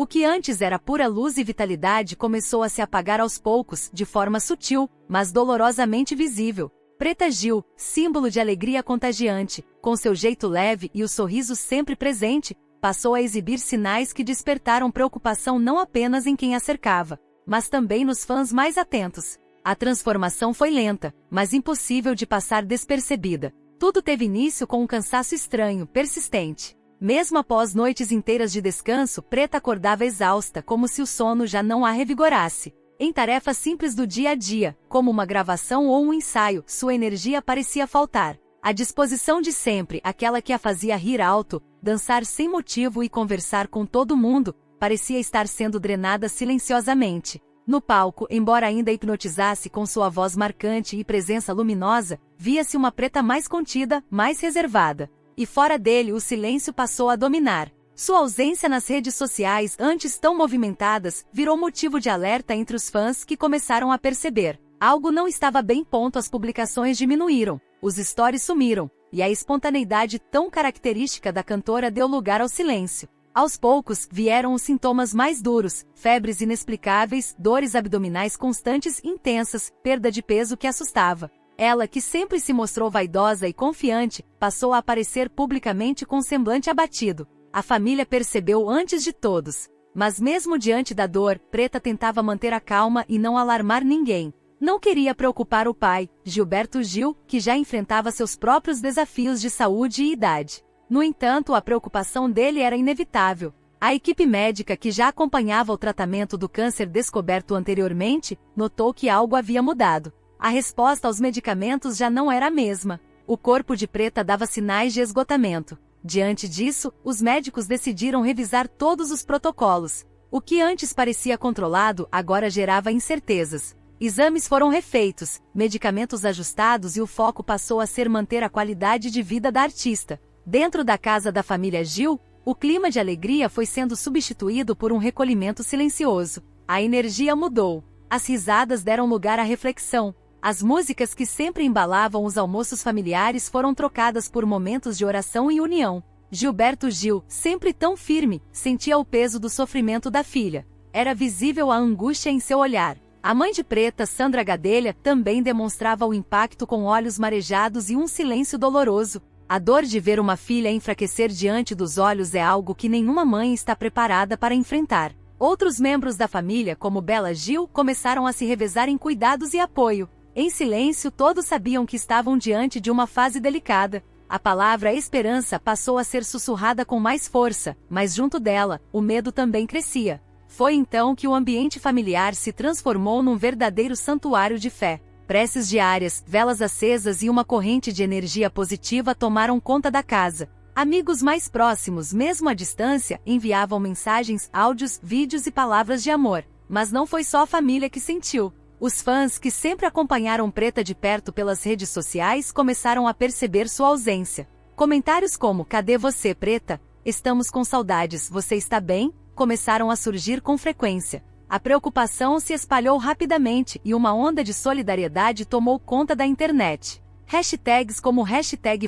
O que antes era pura luz e vitalidade começou a se apagar aos poucos, de forma sutil, mas dolorosamente visível. Preta Gil, símbolo de alegria contagiante, com seu jeito leve e o sorriso sempre presente, passou a exibir sinais que despertaram preocupação não apenas em quem a cercava, mas também nos fãs mais atentos. A transformação foi lenta, mas impossível de passar despercebida. Tudo teve início com um cansaço estranho, persistente. Mesmo após noites inteiras de descanso, Preta acordava exausta, como se o sono já não a revigorasse. Em tarefas simples do dia a dia, como uma gravação ou um ensaio, sua energia parecia faltar. A disposição de sempre, aquela que a fazia rir alto, dançar sem motivo e conversar com todo mundo, parecia estar sendo drenada silenciosamente. No palco, embora ainda hipnotizasse com sua voz marcante e presença luminosa, via-se uma Preta mais contida, mais reservada. E fora dele o silêncio passou a dominar. Sua ausência nas redes sociais, antes tão movimentadas, virou motivo de alerta entre os fãs que começaram a perceber. Algo não estava bem. As publicações diminuíram, os stories sumiram, e a espontaneidade tão característica da cantora deu lugar ao silêncio. Aos poucos, vieram os sintomas mais duros, febres inexplicáveis, dores abdominais constantes e intensas, perda de peso que assustava. Ela, que sempre se mostrou vaidosa e confiante, passou a aparecer publicamente com semblante abatido. A família percebeu antes de todos. Mas mesmo diante da dor, Preta tentava manter a calma e não alarmar ninguém. Não queria preocupar o pai, Gilberto Gil, que já enfrentava seus próprios desafios de saúde e idade. No entanto, a preocupação dele era inevitável. A equipe médica que já acompanhava o tratamento do câncer descoberto anteriormente, notou que algo havia mudado. A resposta aos medicamentos já não era a mesma. O corpo de Preta dava sinais de esgotamento. Diante disso, os médicos decidiram revisar todos os protocolos. O que antes parecia controlado, agora gerava incertezas. Exames foram refeitos, medicamentos ajustados e o foco passou a ser manter a qualidade de vida da artista. Dentro da casa da família Gil, o clima de alegria foi sendo substituído por um recolhimento silencioso. A energia mudou. As risadas deram lugar à reflexão. As músicas que sempre embalavam os almoços familiares foram trocadas por momentos de oração e união. Gilberto Gil, sempre tão firme, sentia o peso do sofrimento da filha. Era visível a angústia em seu olhar. A mãe de Preta, Sandra Gadelha, também demonstrava o impacto com olhos marejados e um silêncio doloroso. A dor de ver uma filha enfraquecer diante dos olhos é algo que nenhuma mãe está preparada para enfrentar. Outros membros da família, como Bela Gil, começaram a se revezar em cuidados e apoio. Em silêncio, todos sabiam que estavam diante de uma fase delicada. A palavra esperança passou a ser sussurrada com mais força, mas junto dela, o medo também crescia. Foi então que o ambiente familiar se transformou num verdadeiro santuário de fé. Preces diárias, velas acesas e uma corrente de energia positiva tomaram conta da casa. Amigos mais próximos, mesmo à distância, enviavam mensagens, áudios, vídeos e palavras de amor. Mas não foi só a família que sentiu. Os fãs que sempre acompanharam Preta de perto pelas redes sociais começaram a perceber sua ausência. Comentários como "Cadê você, Preta? Estamos com saudades, você está bem?" começaram a surgir com frequência. A preocupação se espalhou rapidamente e uma onda de solidariedade tomou conta da internet. Hashtags como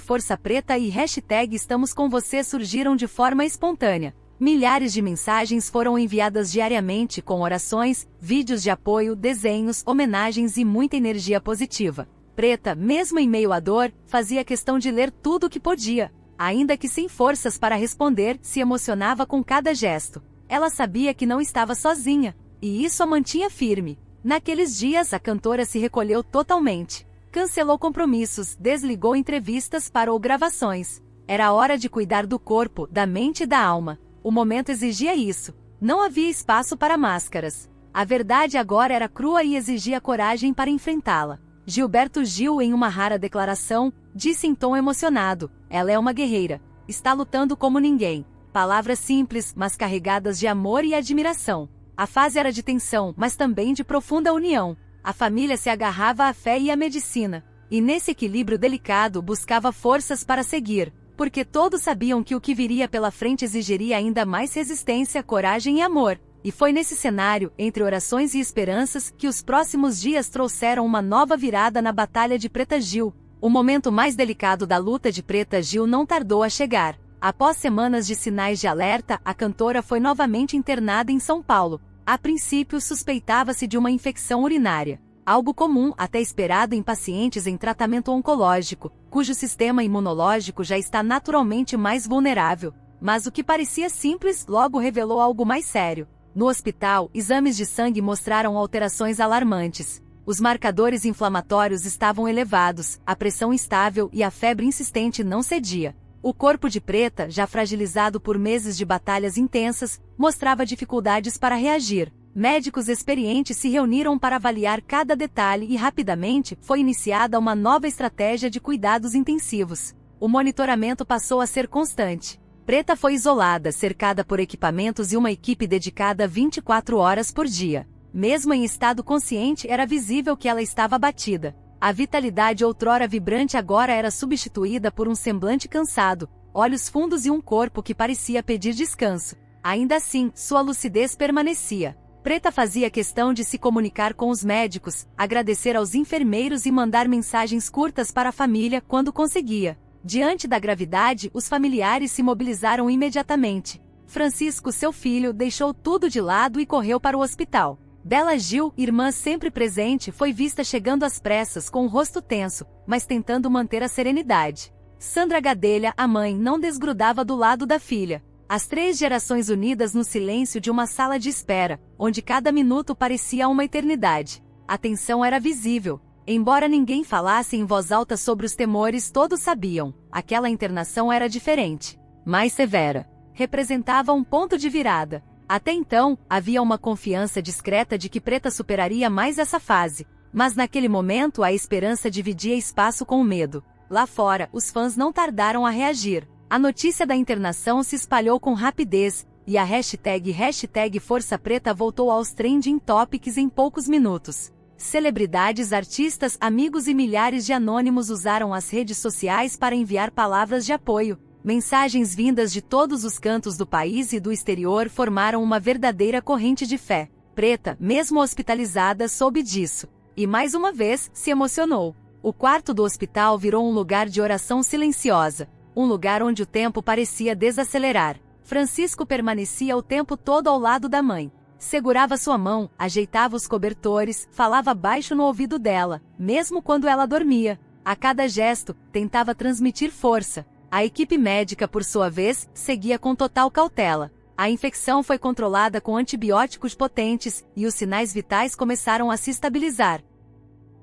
#ForçaPreta e #EstamosComVocê surgiram de forma espontânea. Milhares de mensagens foram enviadas diariamente com orações, vídeos de apoio, desenhos, homenagens e muita energia positiva. Preta, mesmo em meio à dor, fazia questão de ler tudo o que podia. Ainda que sem forças para responder, se emocionava com cada gesto. Ela sabia que não estava sozinha, e isso a mantinha firme. Naqueles dias, a cantora se recolheu totalmente. Cancelou compromissos, desligou entrevistas, parou gravações. Era hora de cuidar do corpo, da mente e da alma. O momento exigia isso. Não havia espaço para máscaras. A verdade agora era crua e exigia coragem para enfrentá-la. Gilberto Gil, em uma rara declaração, disse em tom emocionado: "Ela é uma guerreira. Está lutando como ninguém." Palavras simples, mas carregadas de amor e admiração. A fase era de tensão, mas também de profunda união. A família se agarrava à fé e à medicina. E nesse equilíbrio delicado buscava forças para seguir. Porque todos sabiam que o que viria pela frente exigiria ainda mais resistência, coragem e amor. E foi nesse cenário, entre orações e esperanças, que os próximos dias trouxeram uma nova virada na batalha de Preta Gil. O momento mais delicado da luta de Preta Gil não tardou a chegar. Após semanas de sinais de alerta, a cantora foi novamente internada em São Paulo. A princípio, suspeitava-se de uma infecção urinária, algo comum até esperado em pacientes em tratamento oncológico, cujo sistema imunológico já está naturalmente mais vulnerável. Mas o que parecia simples logo revelou algo mais sério. No hospital, exames de sangue mostraram alterações alarmantes. Os marcadores inflamatórios estavam elevados, a pressão instável e a febre insistente não cedia. O corpo de Preta, já fragilizado por meses de batalhas intensas, mostrava dificuldades para reagir. Médicos experientes se reuniram para avaliar cada detalhe e rapidamente foi iniciada uma nova estratégia de cuidados intensivos. O monitoramento passou a ser constante. Preta foi isolada, cercada por equipamentos e uma equipe dedicada 24 horas por dia. Mesmo em estado consciente, era visível que ela estava abatida. A vitalidade outrora vibrante agora era substituída por um semblante cansado, olhos fundos e um corpo que parecia pedir descanso. Ainda assim, sua lucidez permanecia. Preta fazia questão de se comunicar com os médicos, agradecer aos enfermeiros e mandar mensagens curtas para a família quando conseguia. Diante da gravidade, os familiares se mobilizaram imediatamente. Francisco, seu filho, deixou tudo de lado e correu para o hospital. Bela Gil, irmã sempre presente, foi vista chegando às pressas com o rosto tenso, mas tentando manter a serenidade. Sandra Gadelha, a mãe, não desgrudava do lado da filha. As 3 gerações unidas no silêncio de uma sala de espera, onde cada minuto parecia uma eternidade. A tensão era visível. Embora ninguém falasse em voz alta sobre os temores, todos sabiam. Aquela internação era diferente, mais severa. Representava um ponto de virada. Até então, havia uma confiança discreta de que Preta superaria mais essa fase. Mas naquele momento a esperança dividia espaço com o medo. Lá fora, os fãs não tardaram a reagir. A notícia da internação se espalhou com rapidez, e a hashtag Força Preta voltou aos trending topics em poucos minutos. Celebridades, artistas, amigos e milhares de anônimos usaram as redes sociais para enviar palavras de apoio. Mensagens vindas de todos os cantos do país e do exterior formaram uma verdadeira corrente de fé. Preta, mesmo hospitalizada, soube disso. E mais uma vez, se emocionou. O quarto do hospital virou um lugar de oração silenciosa. Um lugar onde o tempo parecia desacelerar. Francisco permanecia o tempo todo ao lado da mãe. Segurava sua mão, ajeitava os cobertores, falava baixo no ouvido dela, mesmo quando ela dormia. A cada gesto, tentava transmitir força. A equipe médica, por sua vez, seguia com total cautela. A infecção foi controlada com antibióticos potentes, e os sinais vitais começaram a se estabilizar.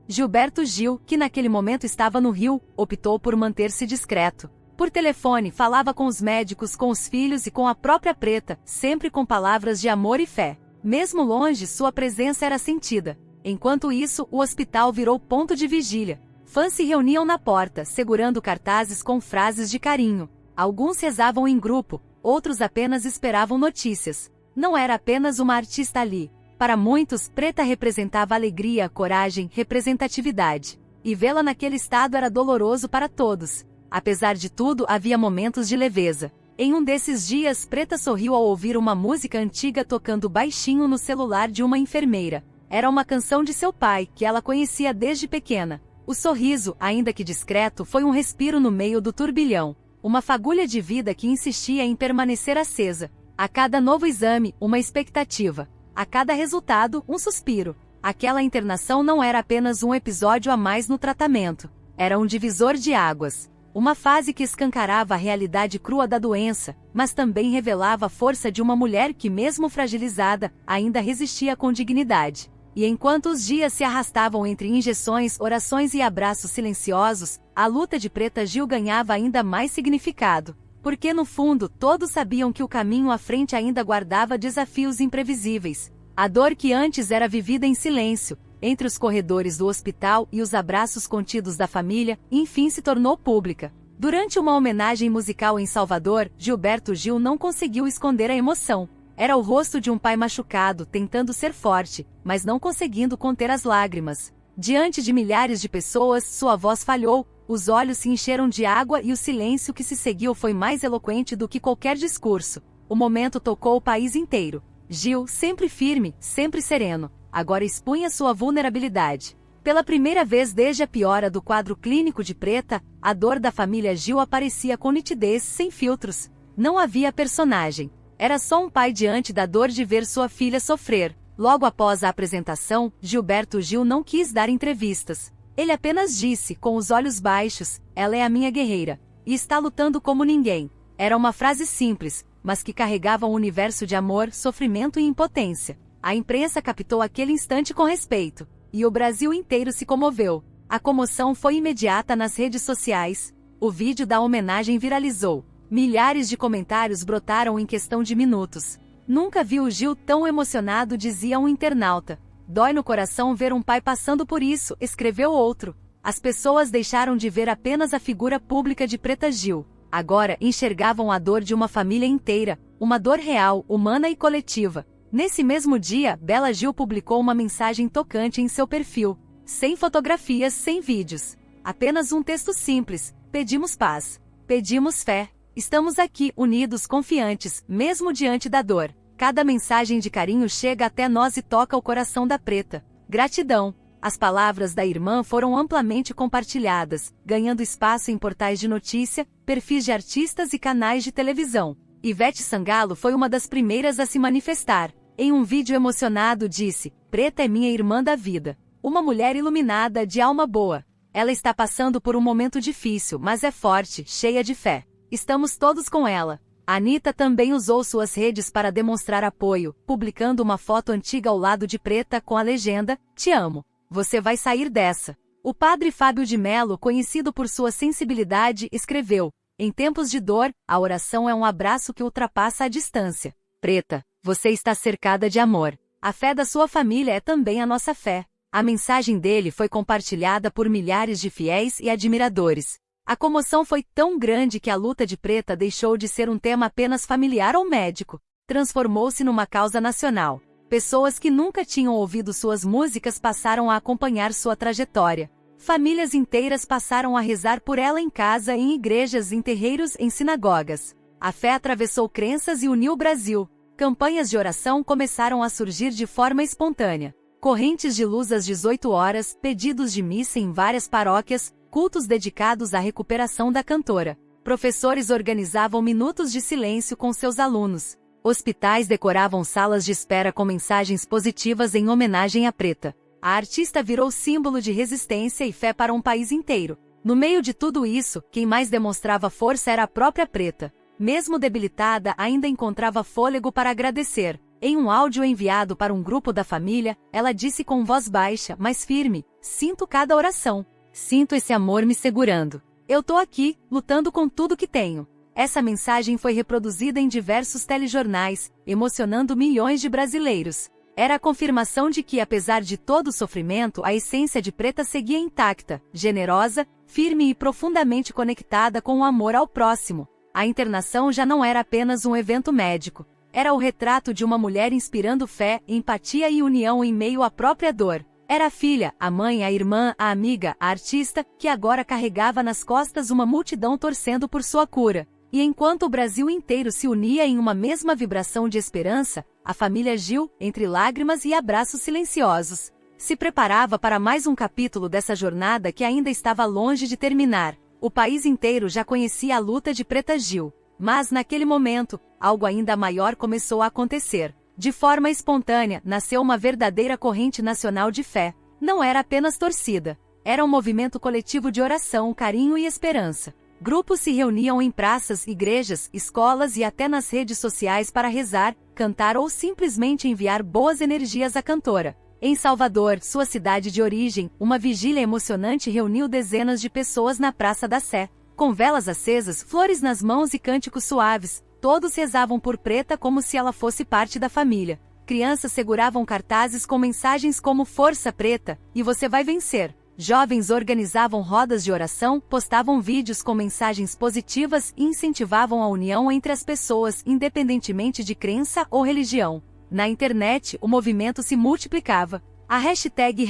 Gilberto Gil, que naquele momento estava no Rio, optou por manter-se discreto. Por telefone, falava com os médicos, com os filhos e com a própria Preta, sempre com palavras de amor e fé. Mesmo longe, sua presença era sentida. Enquanto isso, o hospital virou ponto de vigília. Fãs se reuniam na porta, segurando cartazes com frases de carinho. Alguns rezavam em grupo, outros apenas esperavam notícias. Não era apenas uma artista ali. Para muitos, Preta representava alegria, coragem, representatividade. E vê-la naquele estado era doloroso para todos. Apesar de tudo, havia momentos de leveza. Em um desses dias, Preta sorriu ao ouvir uma música antiga tocando baixinho no celular de uma enfermeira. Era uma canção de seu pai, que ela conhecia desde pequena. O sorriso, ainda que discreto, foi um respiro no meio do turbilhão. Uma fagulha de vida que insistia em permanecer acesa. A cada novo exame, uma expectativa. A cada resultado, um suspiro. Aquela internação não era apenas um episódio a mais no tratamento. Era um divisor de águas. Uma fase que escancarava a realidade crua da doença, mas também revelava a força de uma mulher que, mesmo fragilizada, ainda resistia com dignidade. E enquanto os dias se arrastavam entre injeções, orações e abraços silenciosos, a luta de Preta Gil ganhava ainda mais significado. Porque no fundo, todos sabiam que o caminho à frente ainda guardava desafios imprevisíveis. A dor que antes era vivida em silêncio, entre os corredores do hospital e os abraços contidos da família, enfim se tornou pública. Durante uma homenagem musical em Salvador, Gilberto Gil não conseguiu esconder a emoção. Era o rosto de um pai machucado, tentando ser forte, mas não conseguindo conter as lágrimas. Diante de milhares de pessoas, sua voz falhou, os olhos se encheram de água e o silêncio que se seguiu foi mais eloquente do que qualquer discurso. O momento tocou o país inteiro. Gil, sempre firme, sempre sereno, agora expunha sua vulnerabilidade. Pela primeira vez desde a piora do quadro clínico de Preta, a dor da família Gil aparecia com nitidez, sem filtros. Não havia personagem. Era só um pai diante da dor de ver sua filha sofrer. Logo após a apresentação, Gilberto Gil não quis dar entrevistas. Ele apenas disse, com os olhos baixos, "Ela é a minha guerreira. E está lutando como ninguém." Era uma frase simples, mas que carregava um universo de amor, sofrimento e impotência. A imprensa captou aquele instante com respeito. E o Brasil inteiro se comoveu. A comoção foi imediata nas redes sociais. O vídeo da homenagem viralizou. Milhares de comentários brotaram em questão de minutos. "Nunca vi o Gil tão emocionado", dizia um internauta. "Dói no coração ver um pai passando por isso", escreveu outro. As pessoas deixaram de ver apenas a figura pública de Preta Gil. Agora enxergavam a dor de uma família inteira, uma dor real, humana e coletiva. Nesse mesmo dia, Bela Gil publicou uma mensagem tocante em seu perfil. Sem fotografias, sem vídeos. Apenas um texto simples: "Pedimos paz. Pedimos fé. Estamos aqui, unidos, confiantes, mesmo diante da dor." Cada mensagem de carinho chega até nós e toca o coração da Preta. Gratidão. As palavras da irmã foram amplamente compartilhadas, ganhando espaço em portais de notícia, perfis de artistas e canais de televisão. Ivete Sangalo foi uma das primeiras a se manifestar. Em um vídeo emocionado disse: "Preta é minha irmã da vida. Uma mulher iluminada, de alma boa. Ela está passando por um momento difícil, mas é forte, cheia de fé. Estamos todos com ela." A Anitta também usou suas redes para demonstrar apoio, publicando uma foto antiga ao lado de Preta com a legenda: "Te amo. Você vai sair dessa." O padre Fábio de Mello, conhecido por sua sensibilidade, escreveu: "Em tempos de dor, a oração é um abraço que ultrapassa a distância. Preta, você está cercada de amor. A fé da sua família é também a nossa fé." A mensagem dele foi compartilhada por milhares de fiéis e admiradores. A comoção foi tão grande que a luta de Preta deixou de ser um tema apenas familiar ou médico. Transformou-se numa causa nacional. Pessoas que nunca tinham ouvido suas músicas passaram a acompanhar sua trajetória. Famílias inteiras passaram a rezar por ela em casa, em igrejas, em terreiros, em sinagogas. A fé atravessou crenças e uniu o Brasil. Campanhas de oração começaram a surgir de forma espontânea. Correntes de luz às 18 horas, pedidos de missa em várias paróquias, cultos dedicados à recuperação da cantora. Professores organizavam minutos de silêncio com seus alunos. Hospitais decoravam salas de espera com mensagens positivas em homenagem à Preta. A artista virou símbolo de resistência e fé para um país inteiro. No meio de tudo isso, quem mais demonstrava força era a própria Preta. Mesmo debilitada, ainda encontrava fôlego para agradecer. Em um áudio enviado para um grupo da família, ela disse com voz baixa, mas firme: "Sinto cada oração. Sinto esse amor me segurando. Eu tô aqui, lutando com tudo que tenho." Essa mensagem foi reproduzida em diversos telejornais, emocionando milhões de brasileiros. Era a confirmação de que, apesar de todo o sofrimento, a essência de Preta seguia intacta, generosa, firme e profundamente conectada com o amor ao próximo. A internação já não era apenas um evento médico. Era o retrato de uma mulher inspirando fé, empatia e união em meio à própria dor. Era a filha, a mãe, a irmã, a amiga, a artista, que agora carregava nas costas uma multidão torcendo por sua cura. E enquanto o Brasil inteiro se unia em uma mesma vibração de esperança, a família Gil, entre lágrimas e abraços silenciosos, se preparava para mais um capítulo dessa jornada que ainda estava longe de terminar. O país inteiro já conhecia a luta de Preta Gil. Mas naquele momento, algo ainda maior começou a acontecer. De forma espontânea, nasceu uma verdadeira corrente nacional de fé. Não era apenas torcida. Era um movimento coletivo de oração, carinho e esperança. Grupos se reuniam em praças, igrejas, escolas e até nas redes sociais para rezar, cantar ou simplesmente enviar boas energias à cantora. Em Salvador, sua cidade de origem, uma vigília emocionante reuniu dezenas de pessoas na Praça da Sé. Com velas acesas, flores nas mãos e cânticos suaves, todos rezavam por Preta como se ela fosse parte da família. Crianças seguravam cartazes com mensagens como "Força Preta" e "Você vai vencer". Jovens organizavam rodas de oração, postavam vídeos com mensagens positivas e incentivavam a união entre as pessoas, independentemente de crença ou religião. Na internet, o movimento se multiplicava. A hashtag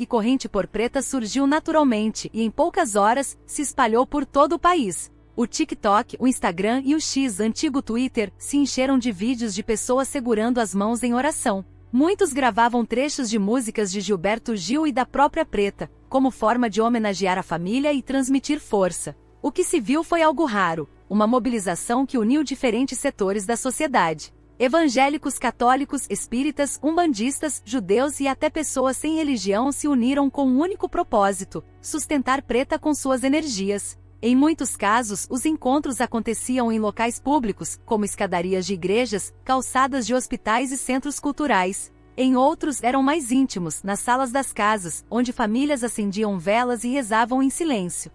Corrente por Preta surgiu naturalmente e em poucas horas se espalhou por todo o país. O TikTok, o Instagram e o X, antigo Twitter, se encheram de vídeos de pessoas segurando as mãos em oração. Muitos gravavam trechos de músicas de Gilberto Gil e da própria Preta, como forma de homenagear a família e transmitir força. O que se viu foi algo raro. uma mobilização que uniu diferentes setores da sociedade. Evangélicos, católicos, espíritas, umbandistas, judeus e até pessoas sem religião se uniram com um único propósito: sustentar Preta com suas energias. Em muitos casos, os encontros aconteciam em locais públicos, como escadarias de igrejas, calçadas de hospitais e centros culturais. Em outros, eram mais íntimos, nas salas das casas, onde famílias acendiam velas e rezavam em silêncio.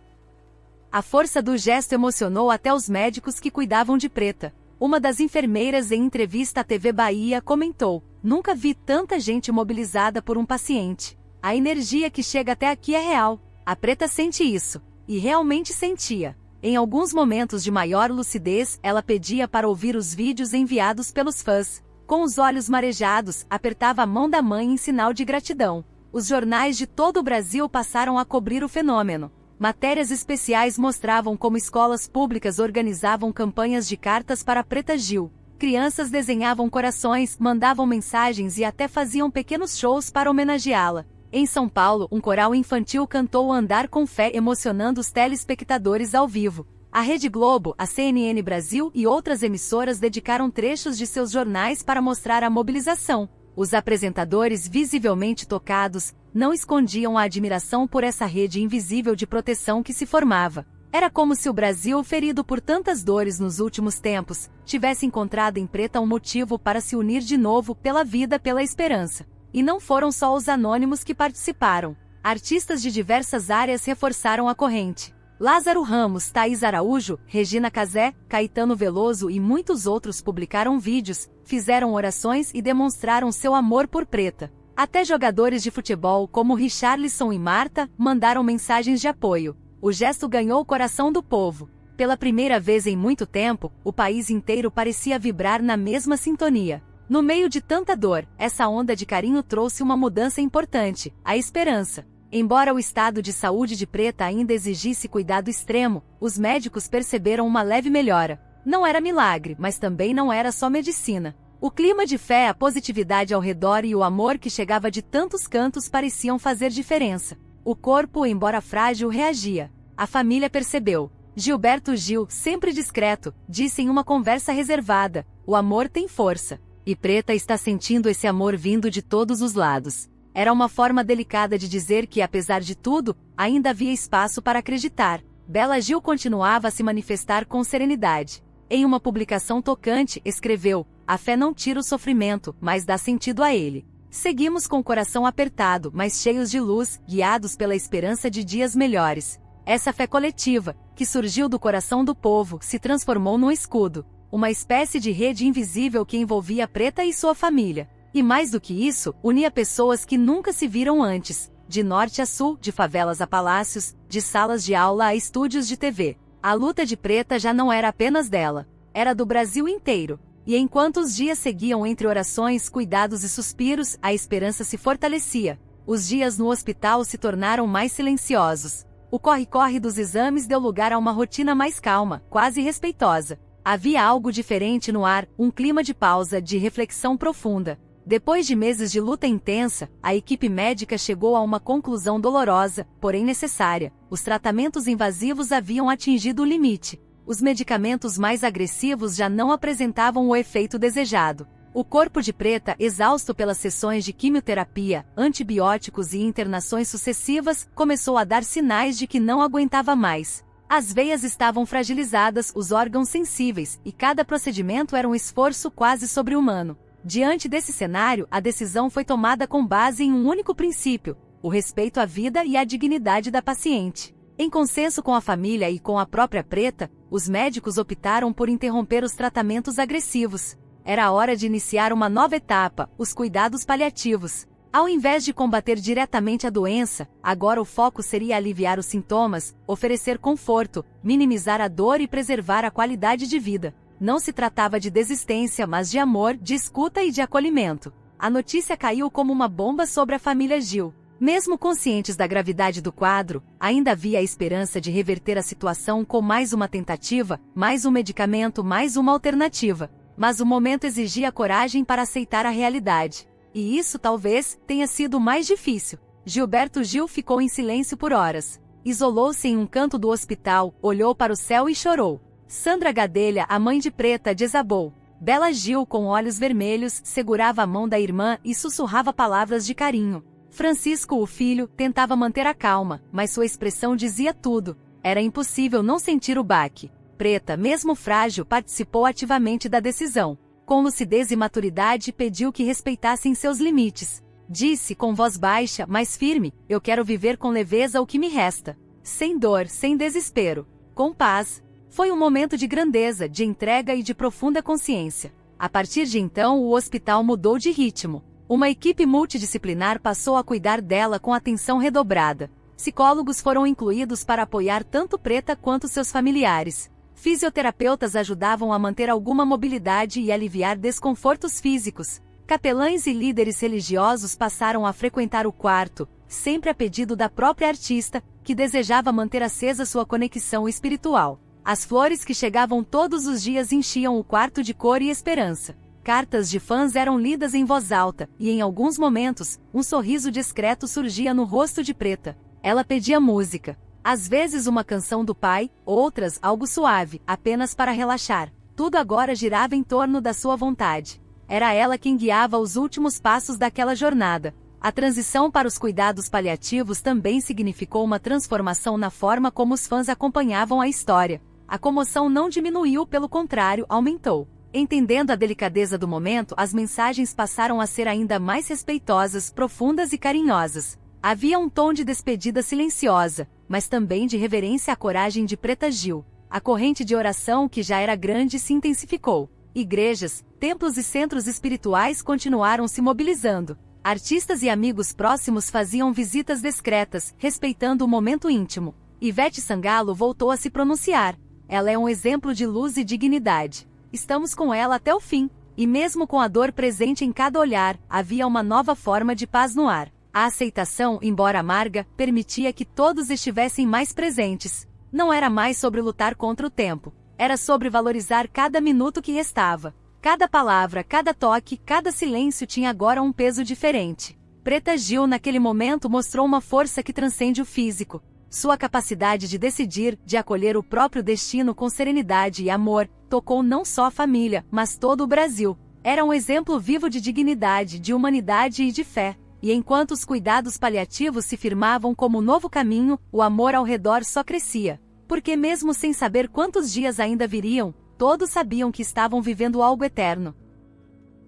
A força do gesto emocionou até os médicos que cuidavam de Preta. Uma das enfermeiras, em entrevista à TV Bahia, comentou: "Nunca vi tanta gente mobilizada por um paciente. A energia que chega até aqui é real. A Preta sente isso." E realmente sentia. Em alguns momentos de maior lucidez, ela pedia para ouvir os vídeos enviados pelos fãs. Com os olhos marejados, apertava a mão da mãe em sinal de gratidão. Os jornais de todo o Brasil passaram a cobrir o fenômeno. Matérias especiais mostravam como escolas públicas organizavam campanhas de cartas para Preta Gil. Crianças desenhavam corações, mandavam mensagens e até faziam pequenos shows para homenageá-la. Em São Paulo, um coral infantil cantou Andar com Fé, emocionando os telespectadores ao vivo. A Rede Globo, a CNN Brasil e outras emissoras dedicaram trechos de seus jornais para mostrar a mobilização. Os apresentadores, visivelmente tocados, não escondiam a admiração por essa rede invisível de proteção que se formava. Era como se o Brasil, ferido por tantas dores nos últimos tempos, tivesse encontrado em Preta um motivo para se unir de novo, pela vida, pela esperança. E não foram só os anônimos que participaram. Artistas de diversas áreas reforçaram a corrente. Lázaro Ramos, Thaís Araújo, Regina Casé, Caetano Veloso e muitos outros publicaram vídeos, fizeram orações e demonstraram seu amor por Preta. Até jogadores de futebol como Richarlison e Marta mandaram mensagens de apoio. O gesto ganhou o coração do povo. Pela primeira vez em muito tempo, o país inteiro parecia vibrar na mesma sintonia. No meio de tanta dor, essa onda de carinho trouxe uma mudança importante: a esperança. Embora o estado de saúde de Preta ainda exigisse cuidado extremo, os médicos perceberam uma leve melhora. Não era milagre, mas também não era só medicina. O clima de fé, a positividade ao redor e o amor que chegava de tantos cantos pareciam fazer diferença. O corpo, embora frágil, reagia. A família percebeu. Gilberto Gil, sempre discreto, disse em uma conversa reservada: "O amor tem força." E Preta está sentindo esse amor vindo de todos os lados. Era uma forma delicada de dizer que, apesar de tudo, ainda havia espaço para acreditar. Bela Gil continuava a se manifestar com serenidade. Em uma publicação tocante, escreveu: "A fé não tira o sofrimento, mas dá sentido a ele." Seguimos com o coração apertado, mas cheios de luz, guiados pela esperança de dias melhores. Essa fé coletiva, que surgiu do coração do povo, se transformou num escudo. Uma espécie de rede invisível que envolvia Preta e sua família. E mais do que isso, unia pessoas que nunca se viram antes, de norte a sul, de favelas a palácios, de salas de aula a estúdios de TV. A luta de Preta já não era apenas dela, era do Brasil inteiro. E enquanto os dias seguiam entre orações, cuidados e suspiros, a esperança se fortalecia. Os dias no hospital se tornaram mais silenciosos. O corre-corre dos exames deu lugar a uma rotina mais calma, quase respeitosa. Havia algo diferente no ar, um clima de pausa, de reflexão profunda. Depois de meses de luta intensa, a equipe médica chegou a uma conclusão dolorosa, porém necessária. Os tratamentos invasivos haviam atingido o limite. Os medicamentos mais agressivos já não apresentavam o efeito desejado. O corpo de Preta, exausto pelas sessões de quimioterapia, antibióticos e internações sucessivas, começou a dar sinais de que não aguentava mais. As veias estavam fragilizadas, os órgãos sensíveis, e cada procedimento era um esforço quase sobre-humano. Diante desse cenário, a decisão foi tomada com base em um único princípio: o respeito à vida e à dignidade da paciente. Em consenso com a família e com a própria Preta, os médicos optaram por interromper os tratamentos agressivos. Era a hora de iniciar uma nova etapa, os cuidados paliativos. Ao invés de combater diretamente a doença, agora o foco seria aliviar os sintomas, oferecer conforto, minimizar a dor e preservar a qualidade de vida. Não se tratava de desistência, mas de amor, de escuta e de acolhimento. A notícia caiu como uma bomba sobre a família Gil. Mesmo conscientes da gravidade do quadro, ainda havia a esperança de reverter a situação com mais uma tentativa, mais um medicamento, mais uma alternativa. Mas o momento exigia coragem para aceitar a realidade. E isso talvez tenha sido o mais difícil. Gilberto Gil ficou em silêncio por horas. Isolou-se em um canto do hospital, olhou para o céu e chorou. Sandra Gadelha, a mãe de Preta, desabou. Bela Gil, com olhos vermelhos, segurava a mão da irmã e sussurrava palavras de carinho. Francisco, o filho, tentava manter a calma, mas sua expressão dizia tudo. Era impossível não sentir o baque. Preta, mesmo frágil, participou ativamente da decisão. Com lucidez e maturidade, pediu que respeitassem seus limites. Disse, com voz baixa, mas firme: eu quero viver com leveza o que me resta. Sem dor, sem desespero. Com paz. Foi um momento de grandeza, de entrega e de profunda consciência. A partir de então, o hospital mudou de ritmo. Uma equipe multidisciplinar passou a cuidar dela com atenção redobrada. Psicólogos foram incluídos para apoiar tanto Preta quanto seus familiares. Fisioterapeutas ajudavam a manter alguma mobilidade e aliviar desconfortos físicos. Capelães e líderes religiosos passaram a frequentar o quarto, sempre a pedido da própria artista, que desejava manter acesa sua conexão espiritual. As flores que chegavam todos os dias enchiam o quarto de cor e esperança. Cartas de fãs eram lidas em voz alta, e em alguns momentos, um sorriso discreto surgia no rosto de Preta. Ela pedia música. Às vezes uma canção do pai, outras algo suave, apenas para relaxar. Tudo agora girava em torno da sua vontade. Era ela quem guiava os últimos passos daquela jornada. A transição para os cuidados paliativos também significou uma transformação na forma como os fãs acompanhavam a história. A comoção não diminuiu, pelo contrário, aumentou. Entendendo a delicadeza do momento, as mensagens passaram a ser ainda mais respeitosas, profundas e carinhosas. Havia um tom de despedida silenciosa, mas também de reverência à coragem de Preta Gil. A corrente de oração, que já era grande, se intensificou. Igrejas, templos e centros espirituais continuaram se mobilizando. Artistas e amigos próximos faziam visitas discretas, respeitando o momento íntimo. Ivete Sangalo voltou a se pronunciar. Ela é um exemplo de luz e dignidade. Estamos com ela até o fim. E mesmo com a dor presente em cada olhar, havia uma nova forma de paz no ar. A aceitação, embora amarga, permitia que todos estivessem mais presentes. Não era mais sobre lutar contra o tempo. Era sobre valorizar cada minuto que restava. Cada palavra, cada toque, cada silêncio tinha agora um peso diferente. Preta Gil, naquele momento, mostrou uma força que transcende o físico. Sua capacidade de decidir, de acolher o próprio destino com serenidade e amor, tocou não só a família, mas todo o Brasil. Era um exemplo vivo de dignidade, de humanidade e de fé. E enquanto os cuidados paliativos se firmavam como um novo caminho, o amor ao redor só crescia. Porque mesmo sem saber quantos dias ainda viriam, todos sabiam que estavam vivendo algo eterno.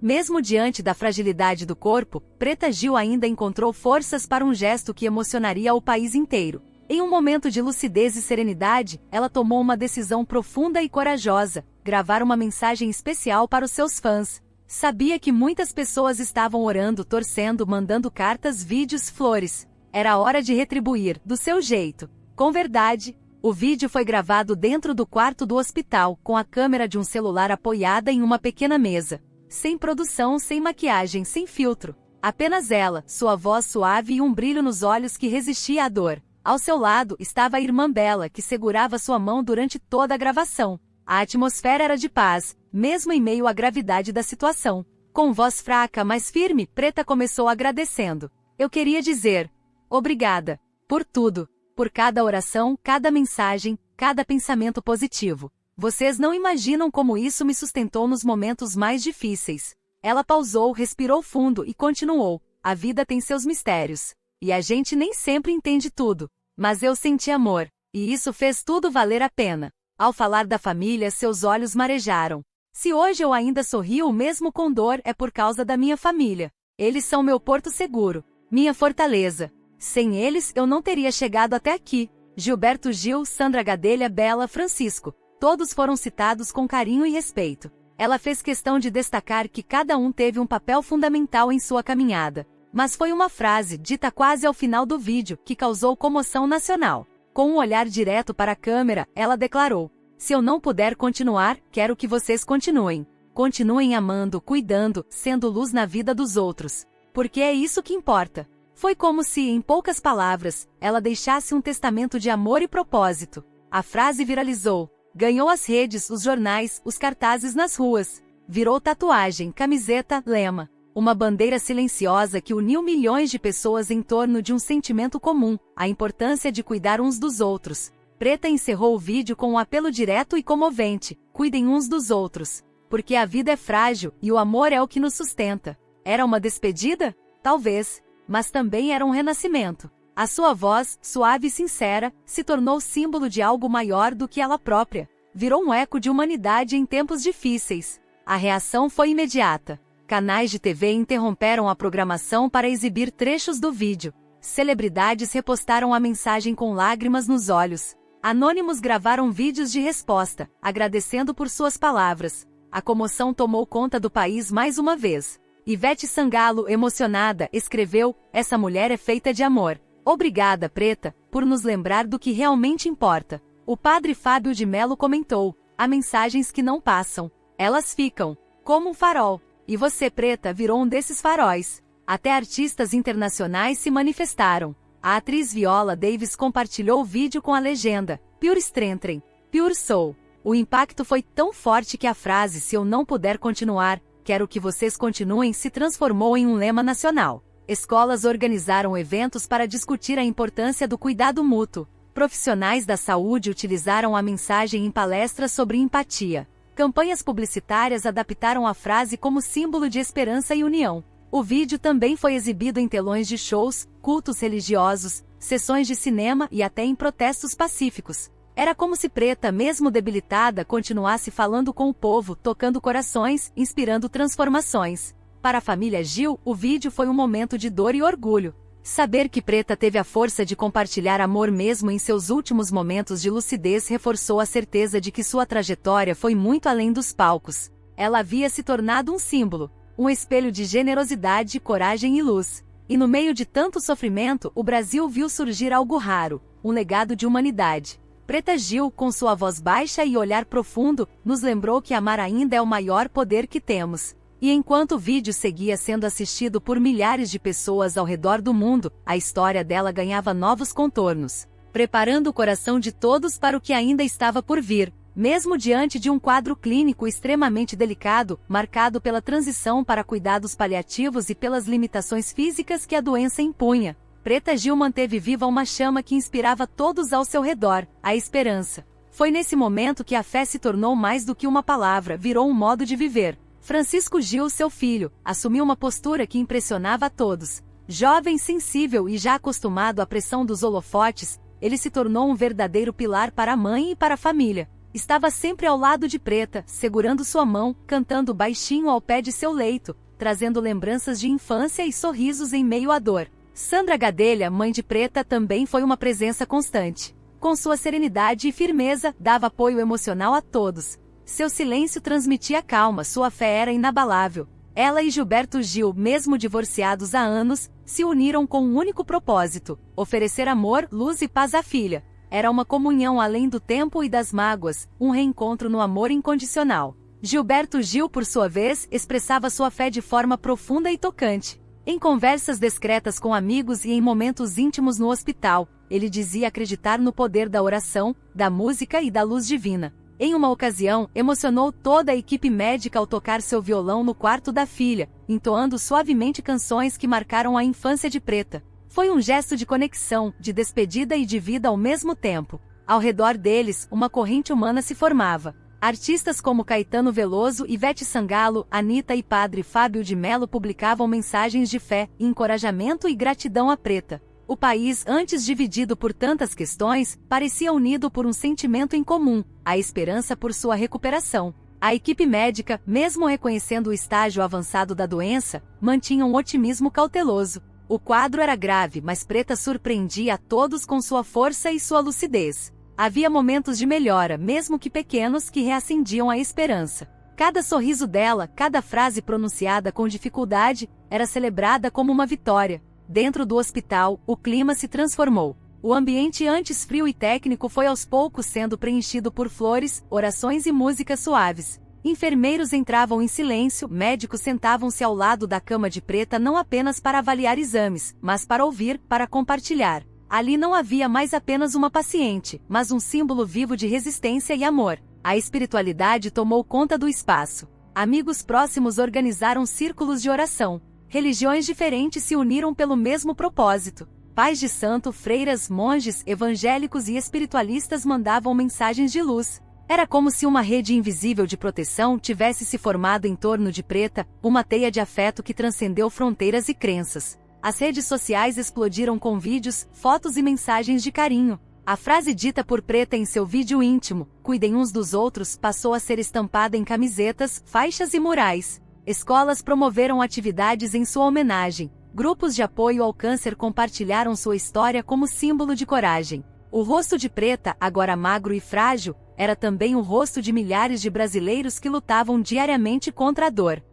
Mesmo diante da fragilidade do corpo, Preta Gil ainda encontrou forças para um gesto que emocionaria o país inteiro. Em um momento de lucidez e serenidade, ela tomou uma decisão profunda e corajosa: gravar uma mensagem especial para os seus fãs. Sabia que muitas pessoas estavam orando, torcendo, mandando cartas, vídeos, flores. Era hora de retribuir, do seu jeito. Com verdade. O vídeo foi gravado dentro do quarto do hospital, com a câmera de um celular apoiada em uma pequena mesa. Sem produção, sem maquiagem, sem filtro. Apenas ela, sua voz suave e um brilho nos olhos que resistia à dor. Ao seu lado estava a irmã Bela, que segurava sua mão durante toda a gravação. A atmosfera era de paz, mesmo em meio à gravidade da situação. Com voz fraca, mas firme, Preta começou agradecendo. Eu queria dizer: obrigada. Por tudo. Por cada oração, cada mensagem, cada pensamento positivo. Vocês não imaginam como isso me sustentou nos momentos mais difíceis. Ela pausou, respirou fundo e continuou. A vida tem seus mistérios. E a gente nem sempre entende tudo. Mas eu senti amor. E isso fez tudo valer a pena. Ao falar da família, seus olhos marejaram. Se hoje eu ainda sorrio mesmo com dor, é por causa da minha família. Eles são meu porto seguro. Minha fortaleza. Sem eles, eu não teria chegado até aqui. Gilberto Gil, Sandra Gadelha, Bela, Francisco. Todos foram citados com carinho e respeito. Ela fez questão de destacar que cada um teve um papel fundamental em sua caminhada. Mas foi uma frase, dita quase ao final do vídeo, que causou comoção nacional. Com um olhar direto para a câmera, ela declarou: se eu não puder continuar, quero que vocês continuem. Continuem amando, cuidando, sendo luz na vida dos outros. Porque é isso que importa. Foi como se, em poucas palavras, ela deixasse um testamento de amor e propósito. A frase viralizou. Ganhou as redes, os jornais, os cartazes nas ruas. Virou tatuagem, camiseta, lema. Uma bandeira silenciosa que uniu milhões de pessoas em torno de um sentimento comum: a importância de cuidar uns dos outros. Preta encerrou o vídeo com um apelo direto e comovente: cuidem uns dos outros. Porque a vida é frágil e o amor é o que nos sustenta. Era uma despedida? Talvez. Mas também era um renascimento. A sua voz, suave e sincera, se tornou símbolo de algo maior do que ela própria. Virou um eco de humanidade em tempos difíceis. A reação foi imediata. Canais de TV interromperam a programação para exibir trechos do vídeo. Celebridades repostaram a mensagem com lágrimas nos olhos. Anônimos gravaram vídeos de resposta, agradecendo por suas palavras. A comoção tomou conta do país mais uma vez. Ivete Sangalo, emocionada, escreveu: "Essa mulher é feita de amor. Obrigada, Preta, por nos lembrar do que realmente importa." O padre Fábio de Mello comentou: "Há mensagens que não passam. Elas ficam, como um farol. E você, Preta, virou um desses faróis." Até artistas internacionais se manifestaram. A atriz Viola Davis compartilhou o vídeo com a legenda: "Pure Strength, Pure Soul." O impacto foi tão forte que a frase "se eu não puder continuar, quero que vocês continuem" se transformou em um lema nacional. Escolas organizaram eventos para discutir a importância do cuidado mútuo. Profissionais da saúde utilizaram a mensagem em palestras sobre empatia. Campanhas publicitárias adaptaram a frase como símbolo de esperança e união. O vídeo também foi exibido em telões de shows, cultos religiosos, sessões de cinema e até em protestos pacíficos. Era como se Preta, mesmo debilitada, continuasse falando com o povo, tocando corações, inspirando transformações. Para a família Gil, o vídeo foi um momento de dor e orgulho. Saber que Preta teve a força de compartilhar amor mesmo em seus últimos momentos de lucidez reforçou a certeza de que sua trajetória foi muito além dos palcos. Ela havia se tornado um símbolo, um espelho de generosidade, coragem e luz. E no meio de tanto sofrimento, o Brasil viu surgir algo raro, um legado de humanidade. Preta Gil, com sua voz baixa e olhar profundo, nos lembrou que amar ainda é o maior poder que temos. E enquanto o vídeo seguia sendo assistido por milhares de pessoas ao redor do mundo, a história dela ganhava novos contornos, preparando o coração de todos para o que ainda estava por vir. Mesmo diante de um quadro clínico extremamente delicado, marcado pela transição para cuidados paliativos e pelas limitações físicas que a doença impunha, Preta Gil manteve viva uma chama que inspirava todos ao seu redor: a esperança. Foi nesse momento que a fé se tornou mais do que uma palavra, virou um modo de viver. Francisco Gil, seu filho, assumiu uma postura que impressionava a todos. Jovem, sensível e já acostumado à pressão dos holofotes, ele se tornou um verdadeiro pilar para a mãe e para a família. Estava sempre ao lado de Preta, segurando sua mão, cantando baixinho ao pé de seu leito, trazendo lembranças de infância e sorrisos em meio à dor. Sandra Gadelha, mãe de Preta, também foi uma presença constante. Com sua serenidade e firmeza, dava apoio emocional a todos. Seu silêncio transmitia calma, sua fé era inabalável. Ela e Gilberto Gil, mesmo divorciados há anos, se uniram com um único propósito: oferecer amor, luz e paz à filha. Era uma comunhão além do tempo e das mágoas, um reencontro no amor incondicional. Gilberto Gil, por sua vez, expressava sua fé de forma profunda e tocante. Em conversas discretas com amigos e em momentos íntimos no hospital, ele dizia acreditar no poder da oração, da música e da luz divina. Em uma ocasião, emocionou toda a equipe médica ao tocar seu violão no quarto da filha, entoando suavemente canções que marcaram a infância de Preta. Foi um gesto de conexão, de despedida e de vida ao mesmo tempo. Ao redor deles, uma corrente humana se formava. Artistas como Caetano Veloso, Ivete Sangalo, Anitta e Padre Fábio de Mello publicavam mensagens de fé, encorajamento e gratidão a Preta. O país, antes dividido por tantas questões, parecia unido por um sentimento em comum: a esperança por sua recuperação. A equipe médica, mesmo reconhecendo o estágio avançado da doença, mantinha um otimismo cauteloso. O quadro era grave, mas Preta surpreendia a todos com sua força e sua lucidez. Havia momentos de melhora, mesmo que pequenos, que reacendiam a esperança. Cada sorriso dela, cada frase pronunciada com dificuldade, era celebrada como uma vitória. Dentro do hospital, o clima se transformou. O ambiente antes frio e técnico foi aos poucos sendo preenchido por flores, orações e músicas suaves. Enfermeiros entravam em silêncio, médicos sentavam-se ao lado da cama de Preta não apenas para avaliar exames, mas para ouvir, para compartilhar. Ali não havia mais apenas uma paciente, mas um símbolo vivo de resistência e amor. A espiritualidade tomou conta do espaço. Amigos próximos organizaram círculos de oração. Religiões diferentes se uniram pelo mesmo propósito. Pais de santo, freiras, monges, evangélicos e espiritualistas mandavam mensagens de luz. Era como se uma rede invisível de proteção tivesse se formado em torno de Preta, uma teia de afeto que transcendeu fronteiras e crenças. As redes sociais explodiram com vídeos, fotos e mensagens de carinho. A frase dita por Preta em seu vídeo íntimo, "Cuidem uns dos outros", passou a ser estampada em camisetas, faixas e murais. Escolas promoveram atividades em sua homenagem. Grupos de apoio ao câncer compartilharam sua história como símbolo de coragem. O rosto de Preta, agora magro e frágil, era também o rosto de milhares de brasileiros que lutavam diariamente contra a dor.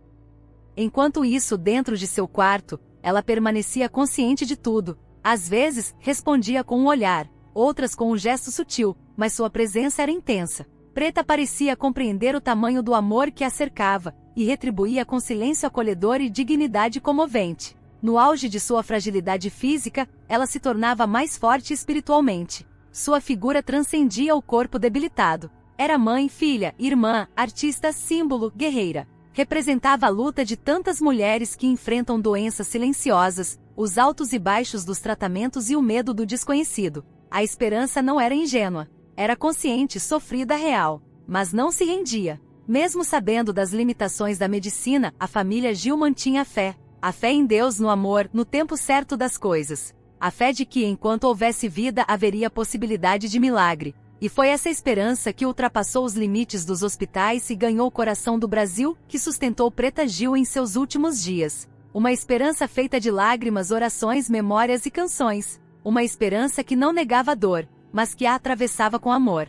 Enquanto isso, dentro de seu quarto, ela permanecia consciente de tudo. Às vezes, respondia com um olhar, outras com um gesto sutil, mas sua presença era intensa. Preta parecia compreender o tamanho do amor que a cercava, e retribuía com silêncio acolhedor e dignidade comovente. No auge de sua fragilidade física, ela se tornava mais forte espiritualmente. Sua figura transcendia o corpo debilitado. Era mãe, filha, irmã, artista, símbolo, guerreira. Representava a luta de tantas mulheres que enfrentam doenças silenciosas, os altos e baixos dos tratamentos e o medo do desconhecido. A esperança não era ingênua. Era consciente, sofrida, real. Mas não se rendia. Mesmo sabendo das limitações da medicina, a família Gil mantinha a fé. A fé em Deus, no amor, no tempo certo das coisas. A fé de que, enquanto houvesse vida, haveria possibilidade de milagre. E foi essa esperança que ultrapassou os limites dos hospitais e ganhou o coração do Brasil, que sustentou Preta Gil em seus últimos dias. Uma esperança feita de lágrimas, orações, memórias e canções. Uma esperança que não negava a dor, mas que a atravessava com amor.